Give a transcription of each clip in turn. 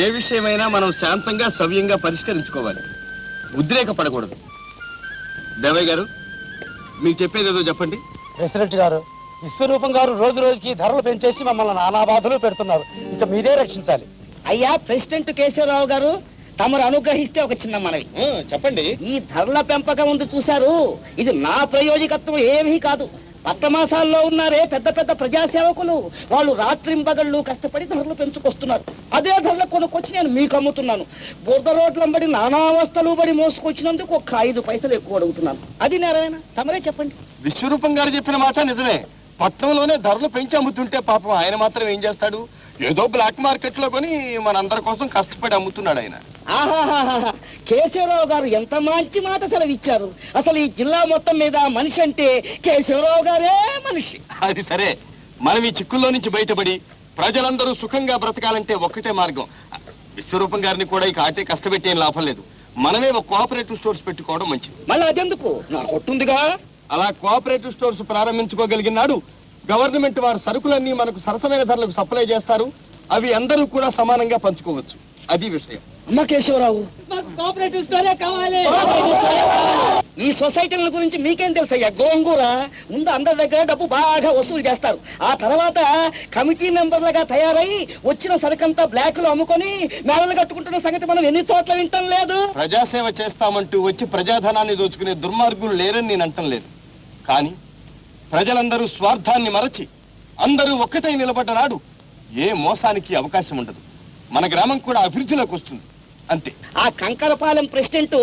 ఏ విషయమైనా మనం శాంతంగా సవ్యంగా పరిష్కరించుకోవాలి, ఉద్రేకపడకూడదు. దేవయ్య గారు, మీకు చెప్పేదేదో చెప్పండి. ప్రెసిడెంట్ గారు, విశ్వరూపం గారు రోజు రోజుకి ధరలు పెంచేసి మమ్మల్ని నానా బాధలు పెడుతున్నారు. ఇంకా మీరే రక్షించాలి. అయ్యా ప్రెసిడెంట్ కేశవరావు గారు, తమరు అనుగ్రహిస్తే ఒక చిన్న మనవి. చెప్పండి. ఈ ధరల పెంపకం ఉంది చూశారు, ఇది నా ప్రయోజకత్వం ఏమీ కాదు. పట్టమాసాల్లో ఉన్నారే పెద్ద పెద్ద ప్రజాసేవకులు, వాళ్ళు రాత్రింబగళ్ళు కష్టపడి ధరలు పెంచుకొస్తున్నారు. అదే ధరలు కొనుక్కొచ్చి నేను మీకు అమ్ముతున్నాను. బురద రోడ్లంబడి నానావస్థలు బడి మోసుకొచ్చినందుకు ఒక 5 పైసలు ఎక్కువ అడుగుతున్నాను. అది నేరమేనా? తమరే చెప్పండి. విశ్వరూపం గారు చెప్పిన మాట నిజమే. పట్టణంలోనే ధరలు పెంచి అమ్ముతుంటే పాపం ఆయన మాత్రం ఏం చేస్తాడు? ఏదో బ్లాక్ మార్కెట్ లో కొని మనందరి కోసం కష్టపడి అమ్ముతున్నాడు ఆయన. ఆహాహా, కేశవరావు గారు ఎంత మంచి మాట సెలవిచ్చారు. అసలు ఈ జిల్లా మొత్తం మీద మనిషి అంటే కేశవరావు గారే మనిషి. అది సరే, మనం ఈ చిక్కుల్లో నుంచి బయటపడి ప్రజలందరూ సుఖంగా బ్రతకాలంటే ఒక్కటే మార్గం. విశ్వరూపం గారిని కూడా ఇక ఆటే కష్టపెట్టేం లాభం లేదు. మనమే ఒక కోఆపరేటివ్ స్టోర్స్ పెట్టుకోవడం మంచిది. మళ్ళీ అదెందుకు? నా కొట్టుందిగా. అలా కోఆపరేటివ్ స్టోర్స్ ప్రారంభించుకోగలిగినాడు గవర్నమెంట్ వారు సరుకులన్నీ మనకు సరసమైన ధరలకు సప్లై చేస్తారు. అవి అందరూ కూడా సమానంగా పంచుకోవచ్చు. అది విషయం. అమ్మ కేశవరావు, కోఆపరేటివ్ స్టోరే కావాలి. ఈ సొసైటీల గురించి మీకేం తెలుసయ్యా? గోంగూర ముందు అందరి దగ్గర డబ్బు బాగా వసూలు చేస్తారు. ఆ తర్వాత కమిటీ మెంబర్లుగా తయారై వచ్చిన సరుకంతా బ్లాక్ లో అమ్ముకొని మేడలు కట్టుకుంటున్న సంగతి మనం ఎన్ని చోట్ల వింటం లేదు. ప్రజాసేవ చేస్తామంటూ వచ్చి ప్రజాధనాన్ని దోచుకునే దుర్మార్గులు లేరని నేను అంటం లేదు. కానీ ప్రజలందరూ స్వార్థాన్ని మరచి అందరూ ఒక్కటై నిలబడ్డ నాడు ఏ మోసానికి అవకాశం ఉండదు. మన గ్రామం కూడా అభివృద్ధిలోకి వస్తుంది. అంతే. ఆ కంకరపాలెం ప్రెసిడెంట్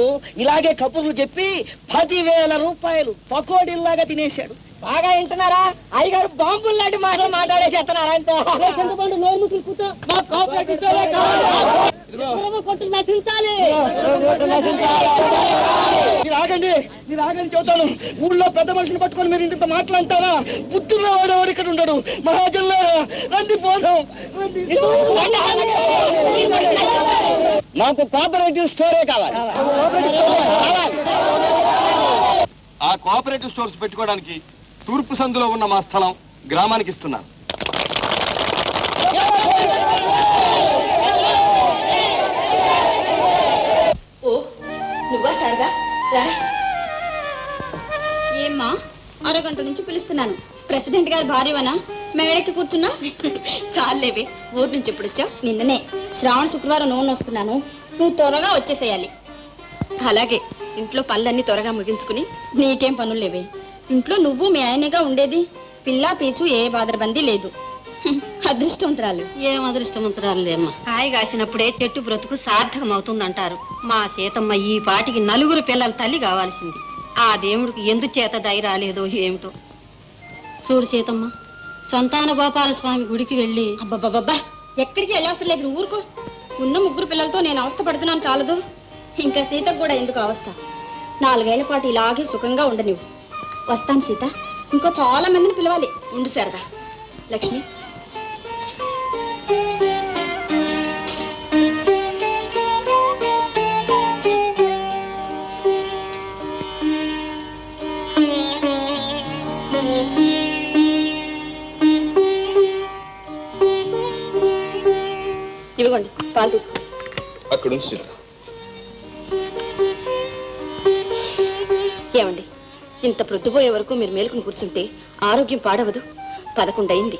ఇలాగే కబుర్లు చెప్పి 10,000 రూపాయలు పకోడీల్లాగా తినేశాడు. బాగా వింటున్నారా? అయ్యగారు బాంబులు లాంటి మాటలు మాట్లాడే చేస్తున్నారా? మీరు ఆగండి చెబుతాను. ఊళ్ళో పెద్ద మనిషిని పట్టుకొని మీరు ఇంత మాట్లాడతారా? బుద్ధుల్లో వాడు ఇక్కడ ఉండడు. మహాజన్లో రండి పోదాం. నాకు కోఆపరేటివ్ స్టోరే కావాలి. ఆ కోఆపరేటివ్ స్టోర్స్ పెట్టుకోవడానికి తూర్పు సందులో ఉన్న మా స్థలం గ్రామానికి ఇస్తున్నాను. నువ్వా శారదా? ఏమ్మా, అరగంట నుంచి పిలుస్తున్నాను. ప్రెసిడెంట్ గారు భార్యవనా? మేడకి కూర్చున్నా? చాలేవి, ఊరు నుంచి ఎప్పుడు వచ్చావు? నిన్ననే. శ్రావణ శుక్రవారం నూనె వస్తున్నాను, నువ్వు త్వరగా వచ్చేసేయాలి. అలాగే, ఇంట్లో పనులన్నీ త్వరగా ముగించుకుని. నీకేం పనులు లేవే? ఇంట్లో నువ్వు మీ ఆయనగా ఉండేది. పిల్లా పీచు ఏ బాదరబందీ లేదు. అదృష్టవంతురాలు. ఏం అదృష్టవంతురాలు లేమ్మా. కాయ కాసినప్పుడే చెట్టు బ్రతుకు సార్థకం అవుతుందంటారు. మా సీతమ్మ ఈ పాటికి 4 పిల్లల తల్లి కావాల్సింది. ఆ దేవుడికి ఎందుచేత దయ రాలేదో ఏమిటో. చూడు సీతమ్మ, సంతాన గోపాల స్వామి గుడికి వెళ్ళి. అబ్బబ్బబ్బా, ఎక్కడికి వెళ్ళవసరం లేదు, నువ్వు ఊరుకో. ఉన్న 3 పిల్లలతో నేను అవస్థ పడుతున్నాను చాలదు. ఇంకా సీతకు కూడా ఎందుకు అవస్థ? 4 ఏళ్ల పాటు ఇలాగే సుఖంగా ఉండనివ్వు. వస్తాను సీత, ఇంకో చాలా మందిని పిలవాలి. ఉండు శారదా. లక్ష్మి, ఇవ్వండి పాలు. అక్కడ ఏమండి, ఇంత ప్రొద్దుపోయే వరకు మీరు మేలుకుని కూర్చుంటే ఆరోగ్యం పాడవదు. 11 అయింది.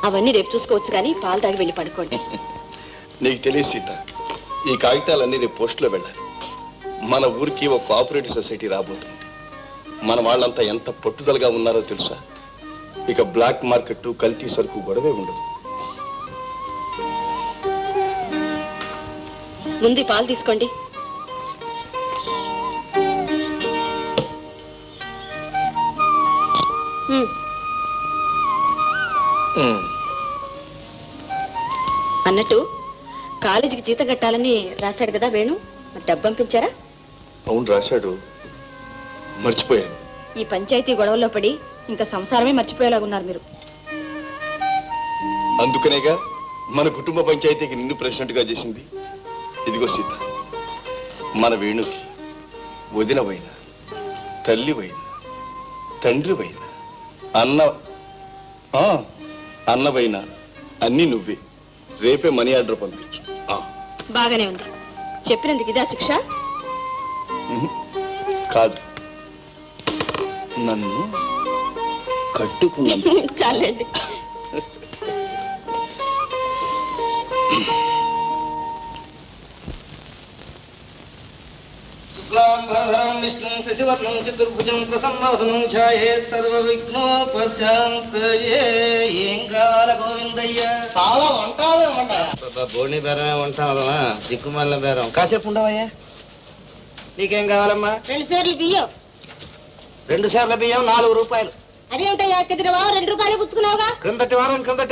అవన్నీ రేపు చూసుకోవచ్చు, కానీ పాలు తాగి వెళ్ళి పడుకోండి. నీకు తెలియదు సీత, ఈ కాగితాలన్నీ రేపు పోస్టులో వెళ్ళాలి. మన ఊరికి ఒక కోఆపరేటివ్ సొసైటీ రాబోతుంది. మన వాళ్ళంతా ఎంత పట్టుదలగా ఉన్నారో తెలుసా? ఇక బ్లాక్ మార్కెట్, కల్తీ సరుకు గొడవే ఉండదు. ముందు పాలు తీసుకోండి. అన్నట్టు కాలేజీకి జీతం కట్టాలని రాశాడు కదా వేణు, మరి డబ్బు పంపించారా? అవును రాశాడు, మర్చిపోయాను. ఈ పంచాయతీ గొడవల్లో పడి ఇంకా సంసారమే మర్చిపోయేలాగున్నారు మీరు. అందుకనేగా మన కుటుంబ పంచాయతీకి నిన్ను ప్రెసిడెంట్ గా చేసింది. ఇదిగో సీత, మన వేణుకి వదినవైన, తల్లివైన, తండ్రివైన, అన్నవైన అన్నీ నువ్వే. రేపే మనీ ఆర్డర్ పంపించు. బాగానే ఉంది. చెప్పినందుకు ఇదా శిక్ష? కాదు, నన్ను కట్టుకున్నాను. చాలండి. విష్ణు శశివర్ణం చతుర్భుజం ప్రసన్నవదనం ఛాయేత్ సర్వ విఘ్నోపశాంతయే. ఏం కావాల గోవిందయ్య? చాలా వంటాలు బోణి బేరమే ఉంటామా? దిక్కుమల్ల బేరం. కాసేపు ఉండవయ్యా. నీకేం కావాలమ్మా? 2 సేర్లు బియ్యం. 2 సేర్ల బియ్యం 4 రూపాయలు. అదేమిటయ్యా, కిందటివా 2 రూపాయలు పుచ్చుకున్నావుగా? క్రిందటి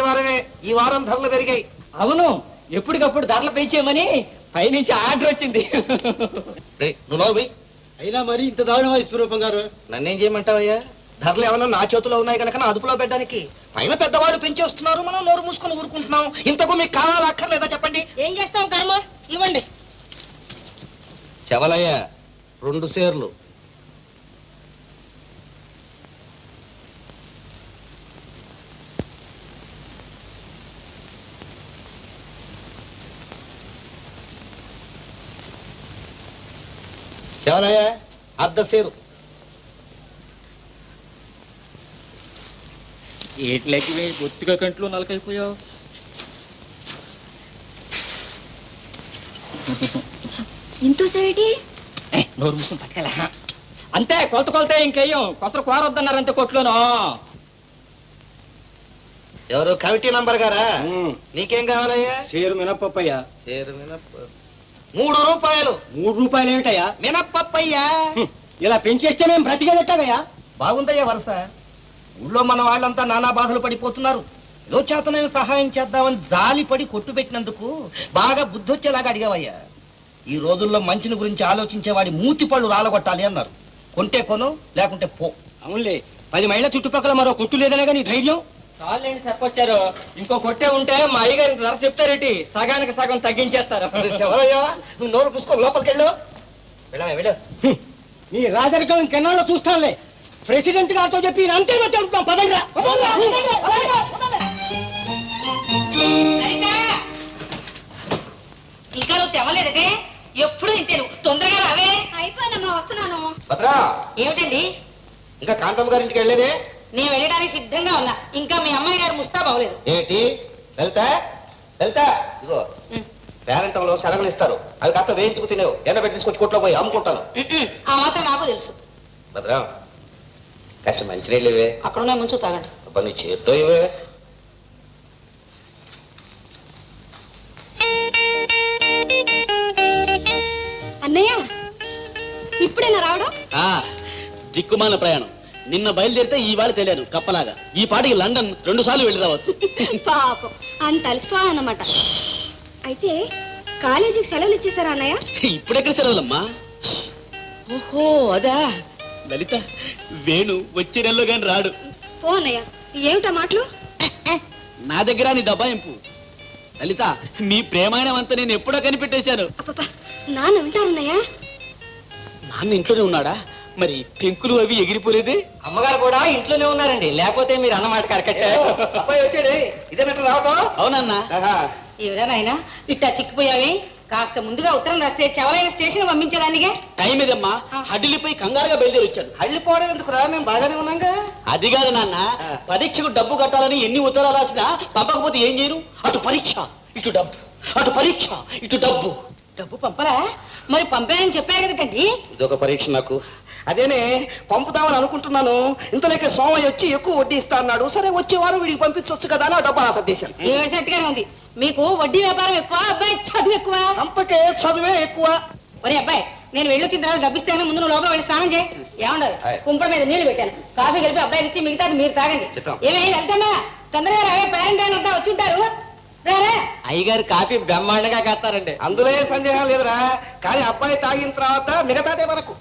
వారమే. ఈ వారం ధరలు పెరిగాయి. అవును, ఎప్పటికప్పుడు ధరలు పెంచేయమని పైనుంచి ఆర్డర్ వచ్చింది. నువ్వు అయినా మరి ఇంత దారుణమా విశ్వరూపం గారు? నన్నేం చేయమంటావయ్యా? ధరలు ఏమన్నా నా చేతిలో ఉన్నాయి కనుక నా అదుపులో పెట్టడానికి. పైన పెద్దవాళ్ళు పెంచేస్తున్నారు, మనం నోరు మూసుకొని ఊరుకుంటున్నాం. ఇంతకు మీకు కావాలా అక్కర్లేదా చెప్పండి? ఏం చేస్తాం కర్మ, ఇవ్వండి. చెవలయ్య 2 సేర్లు. చెవలయ్య 1/2 సేరు. ఏట్లకి బొత్తిగా కంట్లో నలకైపోయావు. ఇంతోసేటి నోరు మూసుకుని పట్టుకెళ్ళ. అంతే, కొలతే ఇంకేయం కొసరు కోరొద్దన్నారంతే కొట్లోనూ. ఎవరు కమిటీ నంబర్ గారా? నీకేం కావాలయ్యా? షేరు మినప్పయ్యా. సేరు మినప్ప 3 రూపాయలు. 3 రూపాయలు ఏమిటయ్యా? మినప్పయ్యా. ఇలా పెంచేస్తే మేము బ్రతికేదెట్టాగయ్యా? బాగుందయ్యా వరుస. ఊళ్ళో మన వాళ్ళంతా నానా బాధలు పడిపోతున్నారు. ఏదో చేతనైన సహాయం చేద్దామని జాలిపడి కొట్టు పెట్టినందుకు బాగా బుద్ధి వచ్చేలాగా అడిగావయ్యా. ఈ రోజుల్లో మంచిని గురించి ఆలోచించేవాడి మూతి పళ్ళు రాలగొట్టాలి అన్నారు. కొంటే కొను, లేకుంటే పో. అవునులే, 10 మైళ్ళ చుట్టుపక్కల మరో కొట్టు లేదనే నీ ధైర్యం. చాలేండి చెప్పొచ్చారు. ఇంకో కొట్టే ఉంటే మా అయ్యగారికి ధర చెప్తారేటి, సగానికి సగం తగ్గించేస్తారు. ఎవరయ్యా? నువ్వు నోరు పుసుకో, లోపలికి వెళ్ళు. వెళ్ళు. నీ రాజరికం ఇంకెన్నాళ్ళు చూస్తానులే. ప్రెసిడెంట్ గారితో చెప్పి అంతే చెప్తాం. పదంగా ఇంకా నువ్వు తెవలేదే? ఎప్పుడు ఇంతే, నువ్వు తొందరగా రావే. అయిపోయిందమ్మా, వస్తున్నాను. భద్రా, ఏమిటండి? ఇంకా కాంతమ్మ గారింటికి వెళ్ళేదే? నేను వెళ్ళడానికి సిద్ధంగా ఉన్నా. ఇంకా మీ అమ్మాయి గారు ముస్తాబ్ అవ్వలేదు. ఏంటి వెళ్తా ఇదిగో పేరంటంలో సెలవులు ఇస్తారు. అవి కాస్త వేయించుకు తినేవు. ఎండబెట్టి తీసుకొచ్చి కొట్లో పోయి అమ్ముకుంటాను. ఆ మాత్రం నాకు తెలుసు. భద్రా, కాస్త మంచినీళ్ళు ఇవే. అక్కడున్న ముంచు తాగండి. అబ్బా, నీ చేత్తో ఇవే. అన్నయ్య, ఇప్పుడేనా రావడం? దిక్కుమాల ప్రయాణం. నిన్న బయలుదేరితే ఈ వాడు తెలియదు కప్పలాగా. ఈ పాటికి లండన్ 2 సార్లు వెళ్ళి రావచ్చు. పాపం, అంత అలసిపోవాలన్నమాట. అయితే కాలేజీకి సెలవులు ఇచ్చేసారా అన్నయ్య? ఇప్పుడెక్కడ సెలవులమ్మా? ఓహో అదా. లలిత, వేణు వచ్చే నెలలో గాని రాడు. పో అన్నయ్య, ఏమిటా మాటలు? నా దగ్గర నీ దబాయింపు. లలిత, నీ ప్రేమాయణం అంతా నేను ఎప్పుడో కనిపెట్టేశాను. అప్ప, నాన్న వింటారన్నయ్య? నాన్న ఇంట్లోనే ఉన్నాడా? మరి పెంకులు అవి ఎగిరిపోలేదే? అమ్మగారు కూడా ఇంట్లోనే ఉన్నారండి. లేకపోతే మీరు అన్నమాట కరకట్టారు. అబ్బాయి వచ్చాడే, ఇదేనట్టు రావటం? అవునన్నా. ఎవరా నాయనా ఇట్టా చిక్కిపోయావే? కాస్త ముందుగా ఉత్తరం రాస్తే చెవలైన స్టేషన్ పంపించడానికే. టైం ఏదమ్మా, హడ్డిలిపోయి కంగారుగా బయలుదేరి వచ్చాను. హళ్ళిపోవడం ఎందుకు రా, మేము బాగానే ఉన్నాగా. అది కాదు నాన్న, పరీక్షకు డబ్బు కట్టాలని ఎన్ని ఉత్తరాలు రాసినా పంపకపోతే ఏం చేయను? అటు పరీక్ష ఇటు డబ్బు, అటు పరీక్ష ఇటు డబ్బు. డబ్బు పంపరా? మరి పంపాయని చెప్పారు కదండి. ఇదొక పరీక్ష నాకు. అదేనే పంపుదామని అనుకుంటున్నాను. ఇంతలోకే సోమయ్య వచ్చి ఎక్కువ వడ్డీ ఇస్తా అన్నాడు. సరే వచ్చే వారం వీడికి పంపించవచ్చు కదా అని ఆ డబ్బా నా సర్దేశాను. ఏమిటట్టుగానే ఉంది. మీకు వడ్డీ వ్యాపారం ఎక్కువ, అబ్బాయి చదువు ఎక్కువ. పంపకే చదువే ఎక్కువ. ఒరే అబ్బాయి, నేను వెళ్ళొచ్చిన తర్వాత డబ్బు ఇస్తాను, ముందు నువ్వు లోపల వెళ్ళి స్నానం చేయి. ఏమంటారు? కుంపడ మీద నీళ్లు పెట్టాను. కాఫీ కలిపి అబ్బాయికి ఇచ్చి మిగతాది మీరు తాగండి. ఏమైంది వెళ్తామా? తొందరగా రావే, పేరెంట్ అంతా వచ్చి ఉంటారు. అయ్యగారు కాఫీ బ్రహ్మాండంగా కాస్తారండి. అందులో ఏ సందేహం లేదురా. కానీ అబ్బాయి తాగిన తర్వాత మిగతాదే మనకు.